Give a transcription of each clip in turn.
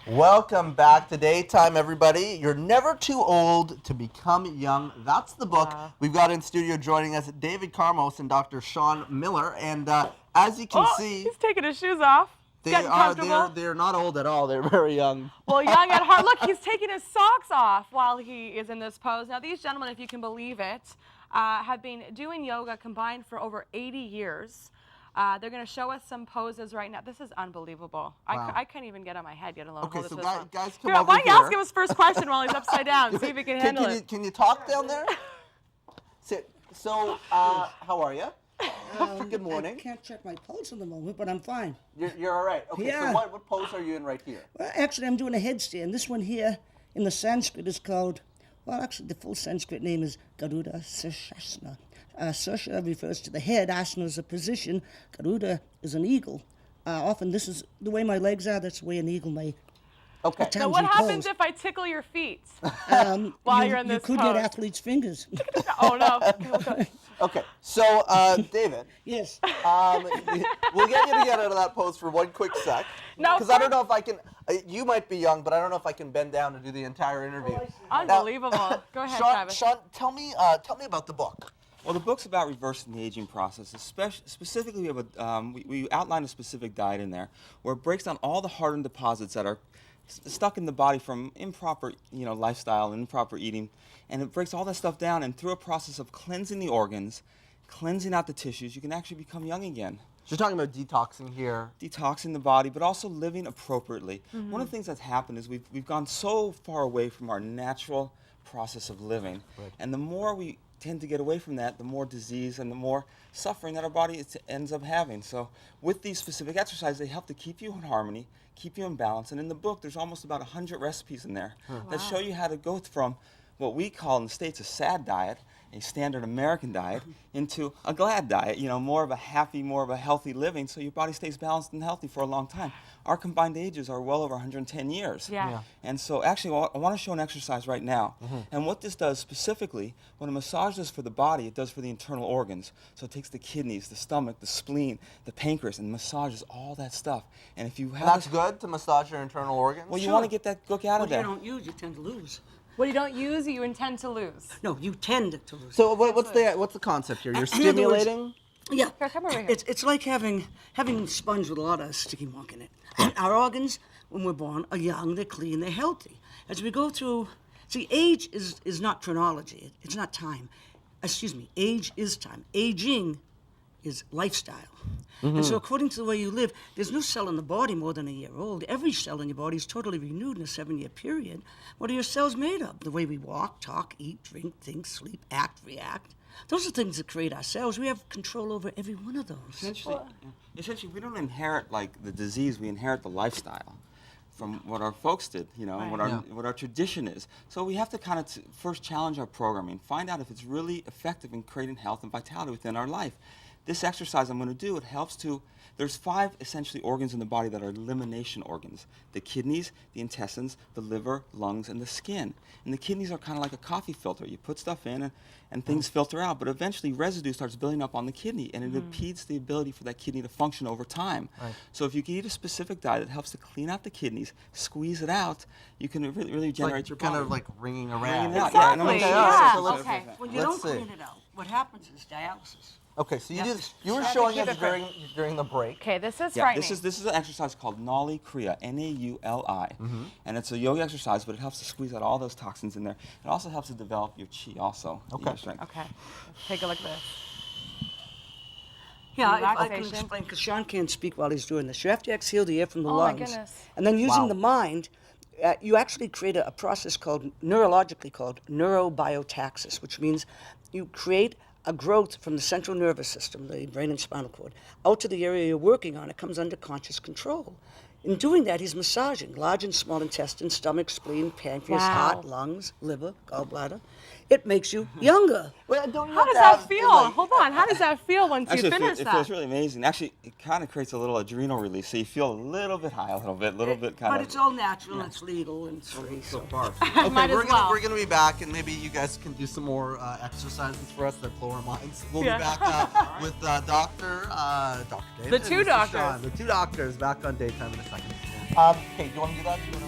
Welcome back to Daytime, everybody. You're never too old to become young. That's the book. We've got in studio joining us David Carmos and Dr. Shawn Miller. And as you can see, he's taking his shoes off. They're not old at all. They're very young. Well, young at heart. Look, he's taking his socks off while he is in this pose. Now, these gentlemen, if you can believe it, have been doing yoga combined for over 80 years. They're going to show us some poses right now. This is unbelievable. Wow. I can't even get on my head, yet alone Okay, hold it so to this one. guys, come over why don't you here. ask him his first question while he's upside down? See if he can handle it. Can you talk down there? Sit. So, how are you? Good morning. I can't check my pulse at the moment, but I'm fine. You're all right. Okay, Yeah. so what pose are you in right here? Well, actually, I'm doing a headstand. This one here in the Sanskrit is called, well, actually, the full Sanskrit name is Garuda Sirsasana. Sirsha refers to the head, asana is a position, Garuda is an eagle. Often this is the way my legs are, that's the way an eagle may. Okay. Now, what happens if I tickle your feet while you're in this You could pose? get athlete's fingers. Oh, no. Okay, so David. Yes. We'll get you to get out of that pose for one quick sec. No, because I don't know if I can. You might be young, but I don't know if I can bend down to do the entire interview. Unbelievable. Go ahead, Travis. Shawn, tell me about the book. Well, the book's about reversing the aging process. Specifically, we outline a specific diet in there where it breaks down all the hardened deposits that are stuck in the body from improper, lifestyle and improper eating, and it breaks all that stuff down. And through a process of cleansing the organs, cleansing out the tissues, you can actually become young again. So you're talking about detoxing here. Detoxing the body, but also living appropriately. One of the things that's happened is we've gone so far away from our natural process of living, and the more we tend to get away from that, the more disease and the more suffering that our body ends up having. So with these specific exercises, they help to keep you in harmony, keep you in balance. And in the book, there's almost about 100 recipes in there that show you how to go from what we call in the States a sad diet, a standard American diet, into a glad diet, more of a happy, more of a healthy living, so your body stays balanced and healthy for a long time. Our combined ages are well over 110 years. Yeah. And so actually, I want to show an exercise right now. And what this does specifically, when a massage does for the body, it does for the internal organs. So it takes the kidneys, the stomach, the spleen, the pancreas, and massages all that stuff. And if you have... That's good to massage your internal organs? Well, you want to get that gook out of there. What you don't use, you tend to lose. What you don't use, you intend to lose. No, you tend to lose. So what's the concept here? You're In other words, stimulating? Yeah, Here, come over here. It's like having a sponge with a lot of sticky muck in it. Our organs, when we're born, are young, they're clean, they're healthy. As we go through, see, age is not chronology. It's not time. Excuse me, age is time. Aging is lifestyle. And so according to the way you live, there's no cell in the body more than a year old. Every cell in your body is totally renewed in a 7-year period. What are your cells made of? The way we walk, talk, eat, drink, think, sleep, act, react. Those are things that create ourselves. We have control over every one of those. Essentially, we don't inherit like the disease, we inherit the lifestyle from what our folks did, what our tradition is. So we have to kind of first challenge our programming, find out if it's really effective in creating health and vitality within our life. This exercise I'm going to do, it helps to, there's 5 essentially organs in the body that are elimination organs. The kidneys, the intestines, the liver, lungs, and the skin. And the kidneys are kind of like a coffee filter. You put stuff in and things filter out, but eventually residue starts building up on the kidney, and it impedes the ability for that kidney to function over time. So if you can eat a specific diet that helps to clean out the kidneys, squeeze it out, you can really generate your body. Kind of like ringing around. Ringing out, Exactly. yeah. When you don't clean it out, what happens is dialysis. Okay, so you were showing us during the break. Okay, this is Yeah, frightening. this is an exercise called Nauli Kriya, N-A-U-L-I, and it's a yoga exercise, but it helps to squeeze out all those toxins in there. It also helps to develop your chi also. Okay. Your strength. Okay, let's take a look at this. Yeah, if I can Relaxation. explain, because Shawn can't speak while he's doing this. You have to exhale the air from the Oh, my lungs. goodness. And then using Wow. the mind, you actually create a process neurologically called neurobiotaxis, which means you create a growth from the central nervous system, the brain and spinal cord, out to the area you're working on. It comes under conscious control. In doing that, he's massaging large and small intestine, stomach, spleen, pancreas, Wow. heart, lungs, liver, gallbladder. It makes you younger. Well, don't you How have does to that have, feel? like- Hold on. How does that feel once you Actually, finish it that? feels really amazing. Actually, it kind of creates a little adrenal release, so you feel a little bit high, a little bit kind But of. it's all natural, and it's legal, and it's free. So. Okay, Might as well. we're gonna be back, and maybe you guys can do some more exercises for us that blow our minds. We'll Yeah. be back with Dr. David The two and Mr. doctors. Shawn. The two doctors back on Daytime in a second. Okay, do you want to do that? Do you wanna...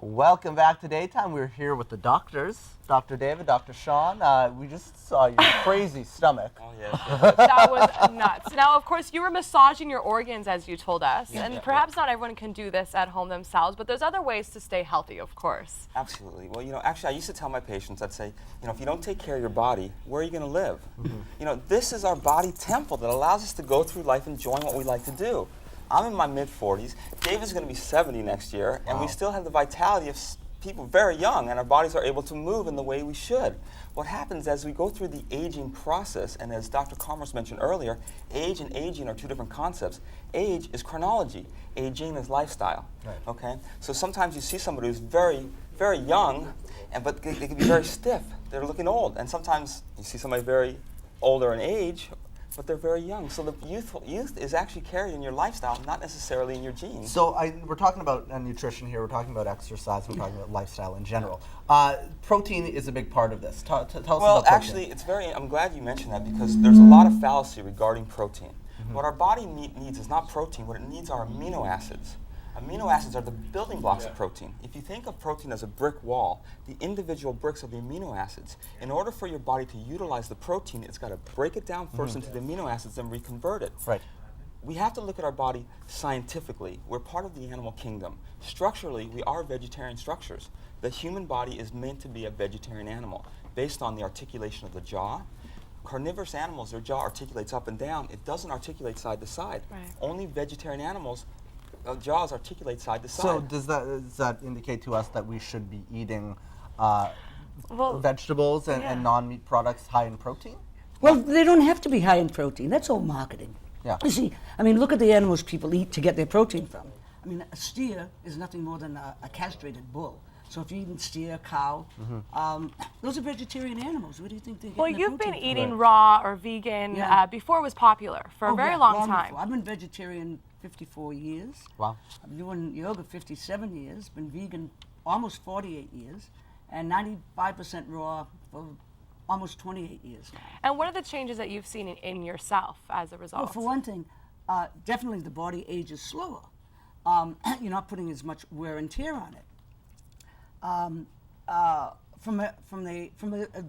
Welcome back to Daytime. We're here with the doctors, Dr. David, Dr. Shawn. We just saw your crazy stomach. Oh, yes. That was nuts. Now, of course, you were massaging your organs, as you told us, and perhaps not everyone can do this at home themselves, but there's other ways to stay healthy, of course. Absolutely. Well, actually, I used to tell my patients, I'd say, if you don't take care of your body, where are you going to live? This is our body temple that allows us to go through life enjoying what we like to do. I'm in my mid-40s. David's going to be 70 next year, and we still have the vitality of people very young, and our bodies are able to move in the way we should. What happens as we go through the aging process, and as Dr. Carmos mentioned earlier, age and aging are two different concepts. Age is chronology. Aging is lifestyle. Right. Okay? So sometimes you see somebody who's very, very young, but they can be very stiff. They're looking old. And sometimes you see somebody very older in age, but they're very young. So the youth is actually carried in your lifestyle, not necessarily in your genes. So we're talking about nutrition here, we're talking about exercise, we're talking about lifestyle in general. Protein is a big part of this. Tell us about protein. Well, actually, I'm glad you mentioned that because there's a lot of fallacy regarding protein. What our body needs is not protein, what it needs are amino acids. Amino acids are the building blocks of protein. If you think of protein as a brick wall, the individual bricks are the amino acids. In order for your body to utilize the protein, it's got to break it down first into the amino acids and reconvert it. Right. We have to look at our body scientifically. We're part of the animal kingdom. Structurally, we are vegetarian structures. The human body is meant to be a vegetarian animal based on the articulation of the jaw. Carnivorous animals, their jaw articulates up and down. It doesn't articulate side to side. Right. Only vegetarian animals jaws articulate side to side. So does that indicate to us that we should be eating vegetables and non-meat products high in protein? Well, they don't have to be high in protein. That's all marketing. Yeah. You see, look at the animals people eat to get their protein from. A steer is nothing more than a castrated bull. So if you're eating steer, cow, those are vegetarian animals. Where do you think they get their protein You've been from? eating raw or vegan before it was popular for a very long time. Before. I've been vegetarian 54 years. Wow. I've been doing yoga 57 years, been vegan almost 48 years, and 95% raw for almost 28 years now. And what are the changes that you've seen in yourself as a result? Well, for one thing, definitely the body ages slower. You're not putting as much wear and tear on it. From a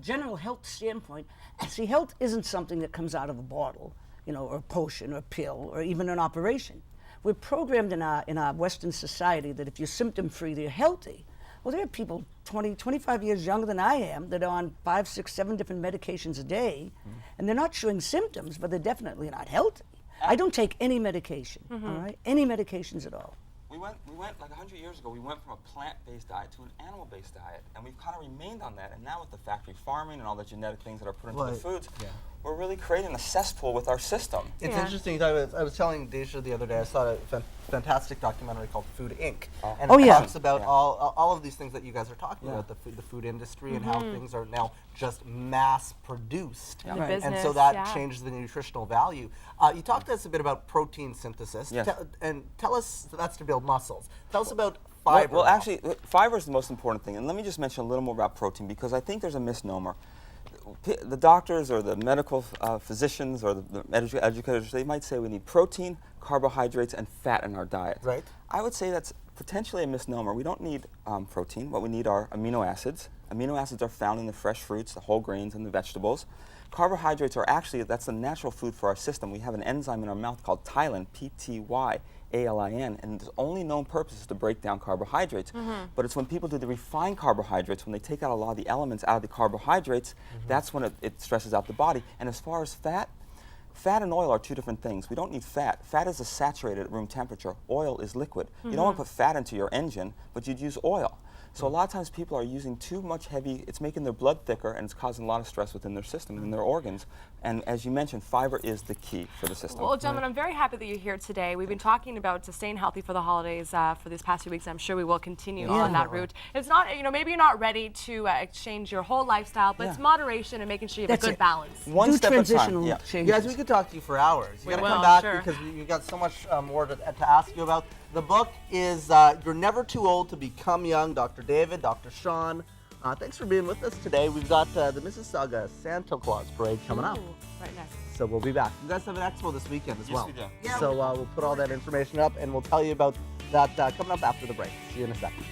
general health standpoint, see, health isn't something that comes out of a bottle, or a potion or a pill or even an operation. We're programmed in our Western society that if you're symptom-free, they're healthy. Well, there are people 20, 25 years younger than I am that are on 5, 6, 7 different medications a day, and they're not showing symptoms, but they're definitely not healthy. I don't take any medication, all right? Any medications at all. We went like 100 years ago, we went from a plant-based diet to an animal-based diet, and we've kind of remained on that. And now with the factory farming and all the genetic things that are put into the foods, we're really creating a cesspool with our system. It's interesting. I was telling Deja the other day, I saw a fantastic documentary called Food Inc. And it talks about all of these things that you guys are talking about, the food industry and how things are now just mass produced. Yeah. Right. And so that changes the nutritional value. You talked to us a bit about protein synthesis. Yes. And tell us that's to build muscles. Tell us about fiber. Well, actually, fiber is the most important thing. And let me just mention a little more about protein because I think there's a misnomer. The doctors or the medical physicians or the educators, they might say we need protein, carbohydrates, and fat in our diet. Right. I would say that's potentially a misnomer. We don't need protein. What we need are amino acids. Amino acids are found in the fresh fruits, the whole grains, and the vegetables. Carbohydrates are actually, that's the natural food for our system. We have an enzyme in our mouth called ptyalin, P-T-Y-A-L-I-N, and its only known purpose is to break down carbohydrates. But it's when people do the refined carbohydrates, when they take out a lot of the elements out of the carbohydrates, that's when it stresses out the body. And as far as fat and oil are two different things. We don't need fat. Fat is saturated at room temperature. Oil is liquid. You don't want to put fat into your engine, but you'd use oil. So a lot of times people are using too much heavy, it's making their blood thicker and it's causing a lot of stress within their system and in their organs. And as you mentioned, fiber is the key for the system. Well, gentlemen, I'm very happy that you're here today. We've been talking about staying healthy for the holidays for these past few weeks. I'm sure we will continue on that route. It's not, you know, maybe you're not ready to exchange your whole lifestyle, but it's moderation and making sure you have a good balance. One step at a time. Changes. Guys, we could talk to you for hours. You We gotta will, come back sure. because we've got so much more to ask you about. The book is You're Never Too Old to Become Young, Dr. David, Dr. Shawn. Thanks for being with us today. We've got the Mississauga Santa Claus Parade coming up. Right next. So we'll be back. You guys have an expo this weekend as well. we do. Yeah, So we'll put all that information up and we'll tell you about that coming up after the break. See you in a second.